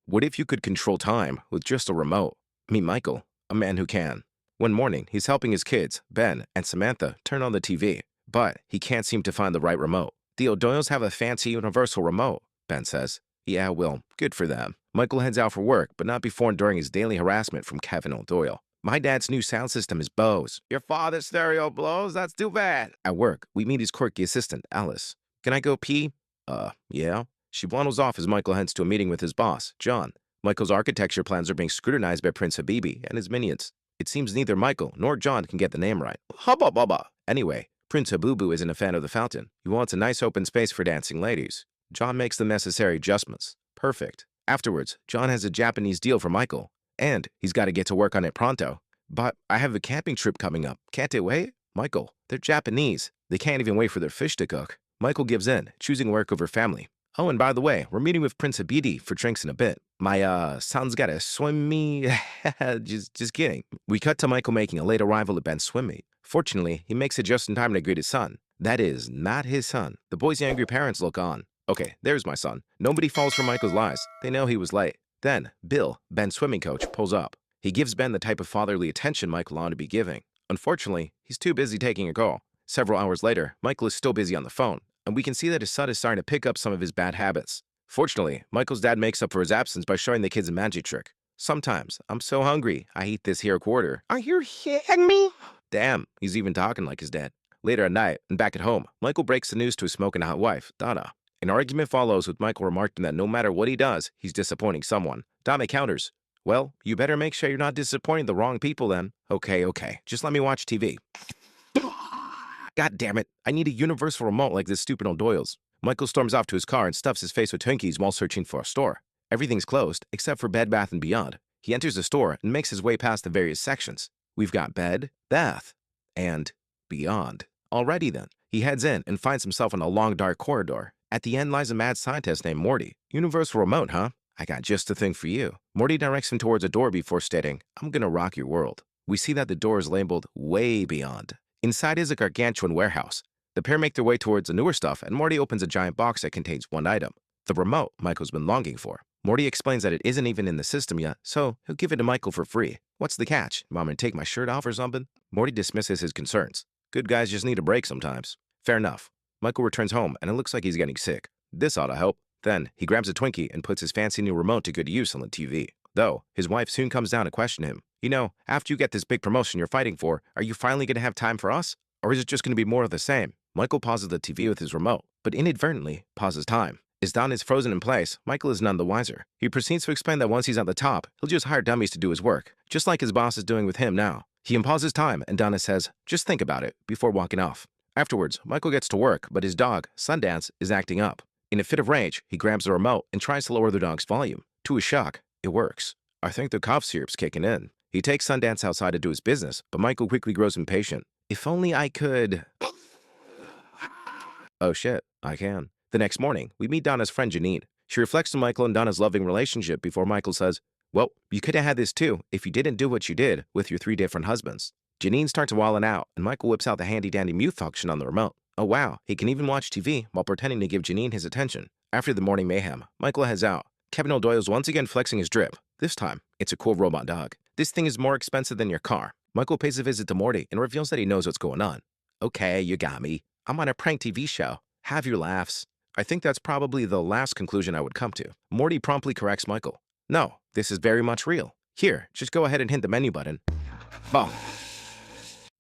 What if you could control time with just a remote? Meet Michael, a man who can. One morning, he's helping his kids, Ben and Samantha, turn on the TV, but he can't seem to find the right remote. The O'Doyles have a fancy universal remote, Ben says. Yeah, well, good for them. Michael heads out for work, but not before and during his daily harassment from Kevin O'Doyle. My dad's new sound system is Bose. Your father's stereo blows? That's too bad. At work, we meet his quirky assistant, Alice. Can I go pee? Yeah. She waddles off as Michael heads to a meeting with his boss, John. Michael's architecture plans are being scrutinized by Prince Habibi and his minions. It seems neither Michael nor John can get the name right. Hubba bubba. Anyway, Prince Habubu isn't a fan of the fountain. He wants a nice open space for dancing ladies. John makes the necessary adjustments. Perfect. Afterwards, John has a Japanese deal for Michael, and he's got to get to work on it pronto. But I have a camping trip coming up. Can't it wait? Michael, they're Japanese. They can't even wait for their fish to cook. Michael gives in, choosing work over family. Oh, and by the way, we're meeting with Prince Abidi for drinks in a bit. My son's gotta swim me. just kidding. We cut to Michael making a late arrival at Ben's swim meet. Fortunately, he makes it just in time to greet his son. That is not his son. The boy's angry parents look on. Okay, there's my son. Nobody falls for Michael's lies. They know he was late. Then, Bill, Ben's swimming coach, pulls up. He gives Ben the type of fatherly attention Michael ought to be giving. Unfortunately, he's too busy taking a call. Several hours later, Michael is still busy on the phone, and we can see that his son is starting to pick up some of his bad habits. Fortunately, Michael's dad makes up for his absence by showing the kids a magic trick. Sometimes, I'm so hungry, I eat this here quarter. Are you kidding me? Damn, he's even talking like his dad. Later at night, and back at home, Michael breaks the news to his smoking hot wife, Donna. An argument follows with Michael remarking that no matter what he does, he's disappointing someone. Donna counters, well, you better make sure you're not disappointing the wrong people then. Okay, just let me watch TV. God damn it, I need a universal remote like this stupid O'Doyle's. Michael storms off to his car and stuffs his face with Twinkies while searching for a store. Everything's closed, except for Bed Bath & Beyond. He enters the store and makes his way past the various sections. We've got Bed, Bath, and Beyond. Alrighty then, he heads in and finds himself in a long dark corridor. At the end lies a mad scientist named Morty. Universal remote, huh? I got just the thing for you. Morty directs him towards a door before stating, I'm gonna rock your world. We see that the door is labeled Way Beyond. Inside is a gargantuan warehouse. The pair make their way towards the newer stuff, and Morty opens a giant box that contains one item, the remote Michael's been longing for. Morty explains that it isn't even in the system yet, so he'll give it to Michael for free. What's the catch? Want me to take my shirt off or something? Morty dismisses his concerns. Good guys just need a break sometimes. Fair enough. Michael returns home, and it looks like he's getting sick. This ought to help. Then, he grabs a Twinkie and puts his fancy new remote to good use on the TV. Though, his wife soon comes down to question him. You know, after you get this big promotion you're fighting for, are you finally going to have time for us? Or is it just going to be more of the same? Michael pauses the TV with his remote, but inadvertently pauses time. As Don is frozen in place, Michael is none the wiser. He proceeds to explain that once he's at the top, he'll just hire dummies to do his work, just like his boss is doing with him now. He impauses time, and Donna says, just think about it, before walking off. Afterwards, Michael gets to work, but his dog, Sundance, is acting up. In a fit of rage, he grabs the remote and tries to lower the dog's volume. To his shock, it works. I think the cough syrup's kicking in. He takes Sundance outside to do his business, but Michael quickly grows impatient. If only I could... Oh shit, I can. The next morning, we meet Donna's friend Janine. She reflects on Michael and Donna's loving relationship before Michael says, well, you could have had this too if you didn't do what you did with your 3 different husbands. Janine starts walling out, and Michael whips out the handy-dandy mute function on the remote. Oh wow, he can even watch TV while pretending to give Janine his attention. After the morning mayhem, Michael heads out. Kevin O'Doyle's once again flexing his drip. This time, it's a cool robot dog. This thing is more expensive than your car. Michael pays a visit to Morty and reveals that he knows what's going on. Okay, you got me. I'm on a prank TV show. Have your laughs. I think that's probably the last conclusion I would come to. Morty promptly corrects Michael. No, this is very much real. Here, just go ahead and hit the menu button. Boom.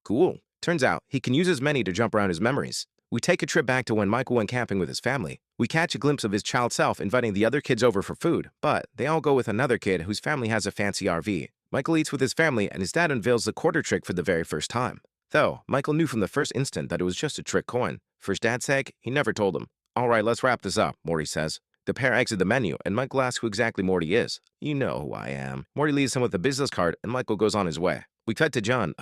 Cool. Turns out, he can use his menu to jump around his memories. We take a trip back to when Michael went camping with his family. We catch a glimpse of his child self inviting the other kids over for food, but they all go with another kid whose family has a fancy RV. Michael eats with his family, and his dad unveils the quarter trick for the very first time. Though, Michael knew from the first instant that it was just a trick coin. For his dad's sake, he never told him. All right, let's wrap this up, Morty says. The pair exit the menu, and Michael asks who exactly Morty is. You know who I am. Morty leaves him with a business card, and Michael goes on his way. We cut to John.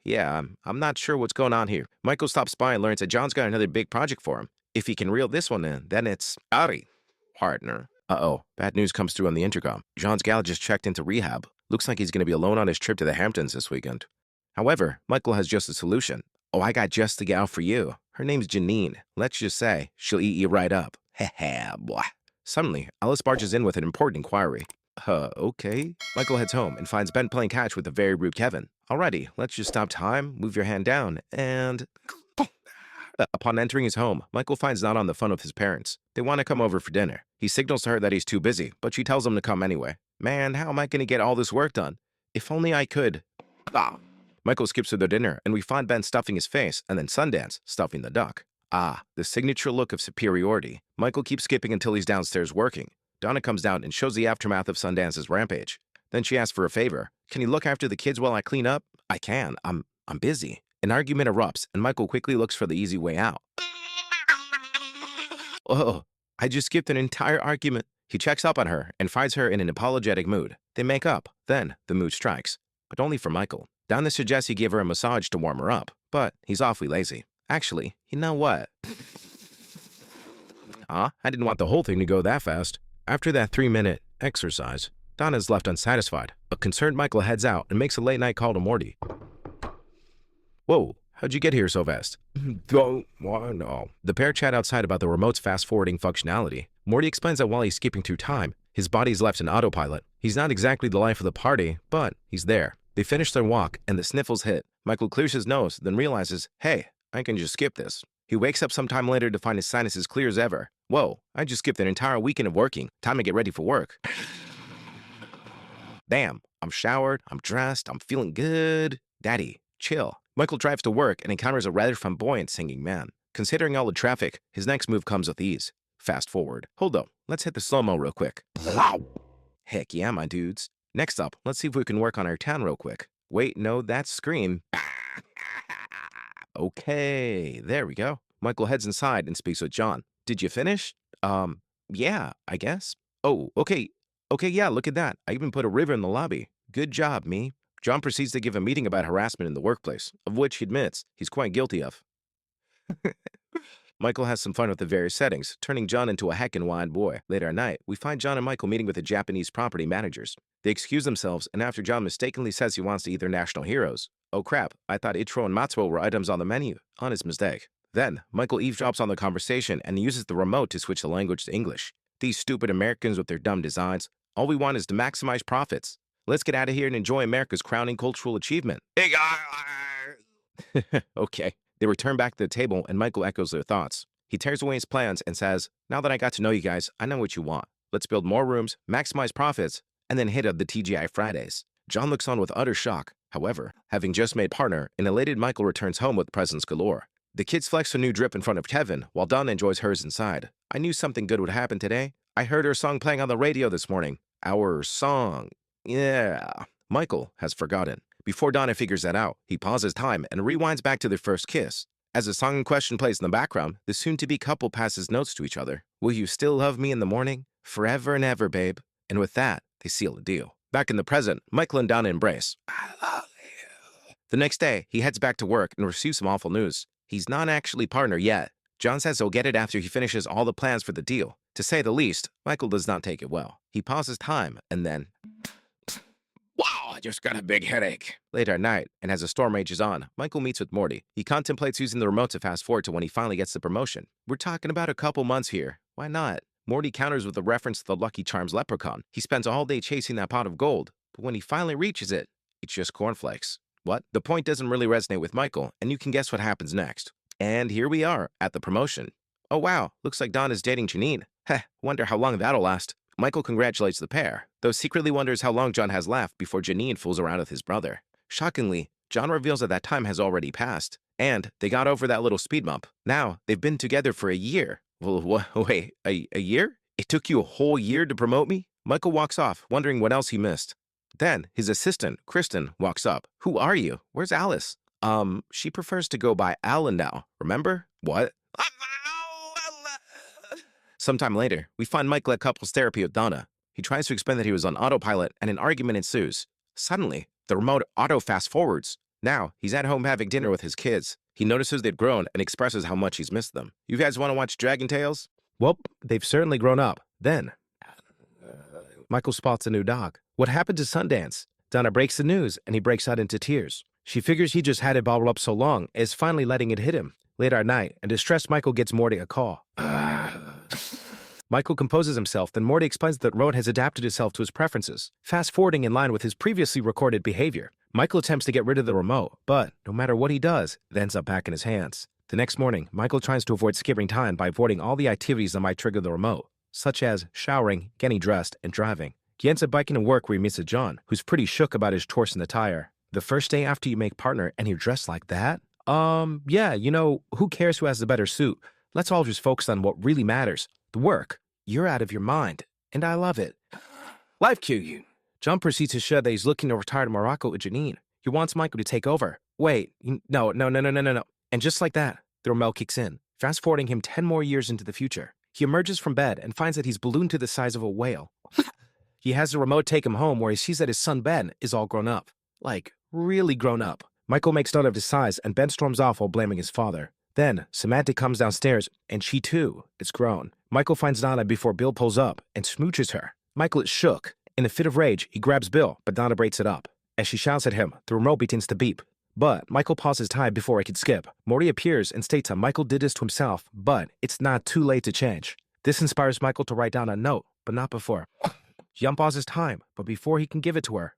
Yeah, I'm not sure what's going on here. Michael stops by and learns that John's got another big project for him. If he can reel this one in, then it's Ari, partner. Uh-oh, bad news comes through on the intercom. John's gal just checked into rehab. Looks like he's going to be alone on his trip to the Hamptons this weekend. However, Michael has just a solution. Oh, I got just the gal for you. Her name's Janine. Let's just say she'll eat you right up. Heh boy. Suddenly, Alice barges in with an important inquiry. Okay. Michael heads home and finds Ben playing catch with a very rude Kevin. Alrighty, let's just stop time, move your hand down, and... Upon entering his home, Michael finds Donna on the phone with his parents. They want to come over for dinner. He signals to her that he's too busy, but she tells him to come anyway. Man, how am I going to get all this work done? If only I could. Ah. Michael skips through their dinner, and we find Ben stuffing his face, and then Sundance stuffing the duck. Ah, the signature look of superiority. Michael keeps skipping until he's downstairs working. Donna comes down and shows the aftermath of Sundance's rampage. Then she asks for a favor. Can you look after the kids while I clean up? I can. I'm busy. An argument erupts, and Michael quickly looks for the easy way out. Oh, I just skipped an entire argument. He checks up on her and finds her in an apologetic mood. They make up. Then the mood strikes. But only for Michael. Donna suggests he give her a massage to warm her up, but he's awfully lazy. Actually, you know what? I didn't want the whole thing to go that fast. After that 3-minute exercise, Donna's left unsatisfied. A concerned Michael heads out and makes a late-night call to Morty. Whoa, how'd you get here so fast? No. The pair chat outside about the remote's fast-forwarding functionality. Morty explains that while he's skipping through time, his body's left in autopilot. He's not exactly the life of the party, but he's there. They finish their walk, and the sniffles hit. Michael clears his nose, then realizes, hey, I can just skip this. He wakes up sometime later to find his sinuses clear as ever. Whoa, I just skipped an entire weekend of working. Time to get ready for work. Bam, I'm showered, I'm dressed, I'm feeling good. Daddy, chill. Michael drives to work and encounters a rather flamboyant singing man. Considering all the traffic, his next move comes with ease. Fast forward. Hold up, let's hit the slow-mo real quick. Heck yeah, my dudes. Next up, let's see if we can work on our town real quick. Wait, no, that's Scream. Okay, there we go. Michael heads inside and speaks with John. Did you finish? Yeah, I guess. Oh, okay. Okay, yeah, look at that. I even put a river in the lobby. Good job, me. John proceeds to give a meeting about harassment in the workplace, of which he admits he's quite guilty of. Michael has some fun with the various settings, turning John into a heckin' wild boy. Later at night, we find John and Michael meeting with the Japanese property managers. They excuse themselves, and after John mistakenly says he wants to eat their national heroes. Oh crap, I thought Ichiro and Matsuo were items on the menu. Honest mistake. Then, Michael eavesdrops on the conversation and uses the remote to switch the language to English. These stupid Americans with their dumb designs. All we want is to maximize profits. Let's get out of here and enjoy America's crowning cultural achievement. Okay. They return back to the table and Michael echoes their thoughts. He tears away his plans and says, now that I got to know you guys, I know what you want. Let's build more rooms, maximize profits, and then hit up the TGI Fridays. John looks on with utter shock. However, having just made partner, an elated Michael returns home with presents galore. The kids flex a new drip in front of Kevin, while Donna enjoys hers inside. I knew something good would happen today. I heard her song playing on the radio this morning. Our song. Yeah. Michael has forgotten. Before Donna figures that out, he pauses time and rewinds back to their first kiss. As the song in question plays in the background, the soon-to-be couple passes notes to each other. Will you still love me in the morning? Forever and ever, babe. And with that, they seal a deal. Back in the present, Michael and Donna embrace. I love you. The next day, he heads back to work and receives some awful news. He's not actually partner yet. John says he'll get it after he finishes all the plans for the deal. To say the least, Michael does not take it well. He pauses time and then... Wow, I just got a big headache. Later at night, and as the storm rages on, Michael meets with Morty. He contemplates using the remote to fast forward to when he finally gets the promotion. We're talking about a couple months here. Why not? Morty counters with a reference to the Lucky Charms leprechaun. He spends all day chasing that pot of gold, but when he finally reaches it, it's just cornflakes. What? The point doesn't really resonate with Michael, and you can guess what happens next. And here we are, at the promotion. Oh wow, looks like Don is dating Janine. Heh, wonder how long that'll last. Michael congratulates the pair, though secretly wonders how long John has left before Janine fools around with his brother. Shockingly, John reveals that time has already passed, and they got over that little speed bump. Now, they've been together for a year. Well, wait, a year? It took you a whole year to promote me? Michael walks off, wondering what else he missed. Then, his assistant, Kristen, walks up. Who are you? Where's Alice? She prefers to go by Alan now, remember? What? Sometime later, we find Michael at couples therapy with Donna. He tries to explain that he was on autopilot, and an argument ensues. Suddenly, the remote auto-fast-forwards. Now, he's at home having dinner with his kids. He notices they've grown and expresses how much he's missed them. You guys want to watch Dragon Tales? Well, they've certainly grown up. Then, Michael spots a new dog. What happened to Sundance? Donna breaks the news, and he breaks out into tears. She figures he just had it bottled up so long, is finally letting it hit him. Later at night, a distressed Michael gets Morty a call. Michael composes himself, then Morty explains that the remote has adapted itself to his preferences, fast-forwarding in line with his previously recorded behavior. Michael attempts to get rid of the remote, but no matter what he does, it ends up back in his hands. The next morning, Michael tries to avoid skipping time by avoiding all the activities that might trigger the remote, such as showering, getting dressed, and driving. He ends up biking to work where he meets a John, who's pretty shook about his choice in the tire. The first day after you make partner and you're dressed like that? Yeah, who cares who has the better suit? Let's all just focus on what really matters. The work. You're out of your mind, and I love it. Life cue you. John proceeds to share that he's looking to retire to Morocco with Janine. He wants Michael to take over. Wait, no. And just like that, the remote kicks in, fast-forwarding him 10 more years into the future. He emerges from bed and finds that he's ballooned to the size of a whale. He has the remote take him home where he sees that his son Ben is all grown up. Like, really grown up. Michael makes note of his size and Ben storms off while blaming his father. Then, Samantha comes downstairs and she too is grown. Michael finds Donna before Bill pulls up and smooches her. Michael is shook. In a fit of rage, he grabs Bill, but Donna breaks it up. As she shouts at him, the remote begins to beep. But Michael pauses time before it could skip. Morty appears and states that Michael did this to himself, but it's not too late to change. This inspires Michael to write down a note, but not before. John pauses time, but before he can give it to her.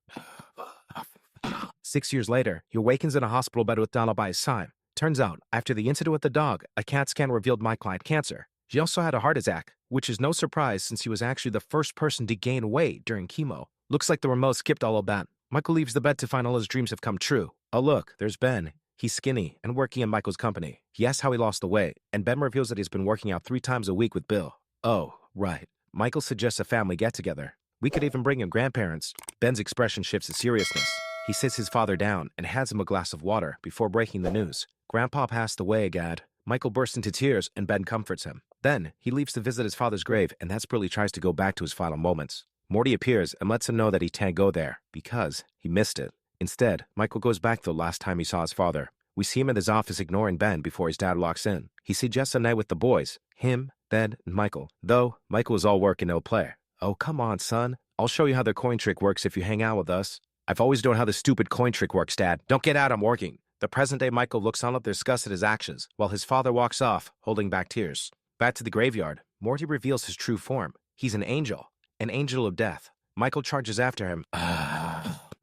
6 years later, he awakens in a hospital bed with Donna by his side. Turns out, after the incident with the dog, a CAT scan revealed Michael had cancer. He also had a heart attack, which is no surprise since he was actually the first person to gain weight during chemo. Looks like the remote skipped all of that. Michael leaves the bed to find all his dreams have come true. Oh look, there's Ben. He's skinny and working in Michael's company. He asks how he lost the weight, and Ben reveals that he's been working out 3 times a week with Bill. Oh, right. Michael suggests a family get-together. We could even bring in grandparents. Ben's expression shifts to seriousness. He sits his father down and hands him a glass of water before breaking the news. Grandpa passed away, Gad. Michael bursts into tears and Ben comforts him. Then, he leaves to visit his father's grave and desperately tries to go back to his final moments. Morty appears and lets him know that he can't go there because he missed it. Instead, Michael goes back to the last time he saw his father. We see him at his office ignoring Ben before his dad locks in. He suggests a night with the boys, him, Ben, and Michael. Though, Michael is all work and no play. Oh, come on, son. I'll show you how the coin trick works if you hang out with us. I've always known how the stupid coin trick works, Dad. Don't get out, I'm working. The present-day Michael looks on with disgust at his actions, while his father walks off, holding back tears. Back to the graveyard, Morty reveals his true form. He's an angel of death. Michael charges after him,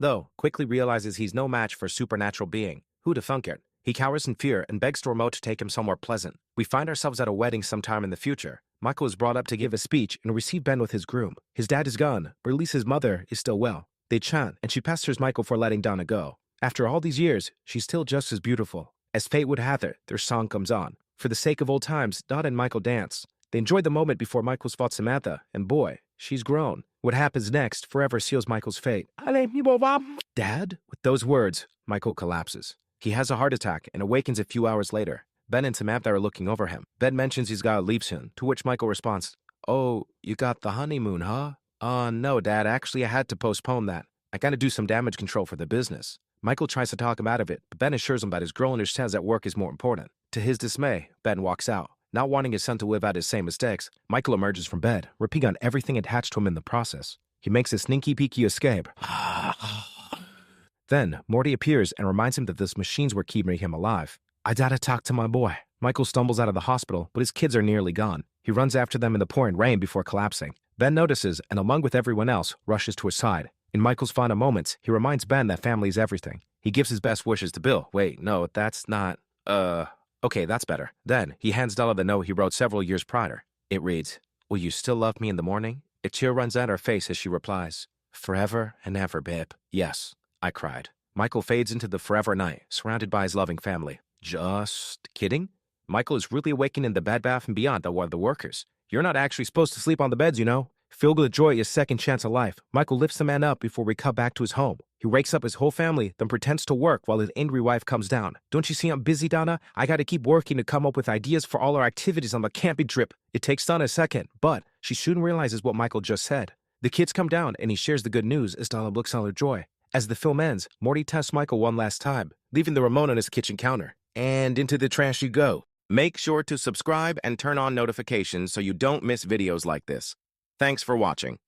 though quickly realizes he's no match for a supernatural being. Who'd have thunk it? He cowers in fear and begs the remote to take him somewhere pleasant. We find ourselves at a wedding sometime in the future. Michael is brought up to give a speech and receive Ben with his groom. His dad is gone, but at least his mother is still well. They chant, and she pesters Michael for letting Donna go. After all these years, she's still just as beautiful. As fate would have it, their song comes on. For the sake of old times, Donna and Michael dance. They enjoy the moment before Michael's fought Samantha, and boy, she's grown. What happens next forever seals Michael's fate. Dad? With those words, Michael collapses. He has a heart attack and awakens a few hours later. Ben and Samantha are looking over him. Ben mentions he's gotta leave soon, to which Michael responds, "Oh, you got the honeymoon, huh?" No, Dad, actually I had to postpone that. I gotta do some damage control for the business. Michael tries to talk him out of it, but Ben assures him that his girl understands that work is more important. To his dismay, Ben walks out. Not wanting his son to live out his same mistakes, Michael emerges from bed, ripping on everything attached to him in the process. He makes a sneaky-peeky escape. Then, Morty appears and reminds him that those machines were keeping him alive. I gotta talk to my boy. Michael stumbles out of the hospital, but his kids are nearly gone. He runs after them in the pouring rain before collapsing. Ben notices and, along with everyone else, rushes to his side. In Michael's final moments, he reminds Ben that family is everything. He gives his best wishes to Bill. Wait, no, that's not, okay, that's better. Then, he hands Della the note he wrote several years prior. It reads, "Will you still love me in the morning?" A tear runs down her face as she replies, "Forever and ever, babe." Yes, I cried. Michael fades into the forever night, surrounded by his loving family. Just kidding? Michael is really awakened in the Bed Bath & Beyond that were the workers. You're not actually supposed to sleep on the beds, you know. Filled with joy is second chance of life. Michael lifts the man up before we cut back to his home. He wakes up his whole family, then pretends to work while his angry wife comes down. Don't you see I'm busy, Donna? I gotta keep working to come up with ideas for all our activities on the camping trip. It takes Donna a second, but she soon realizes what Michael just said. The kids come down and he shares the good news as Donna looks on her joy. As the film ends, Morty tests Michael one last time, leaving the remote on his kitchen counter. And into the trash you go. Make sure to subscribe and turn on notifications so you don't miss videos like this. Thanks for watching.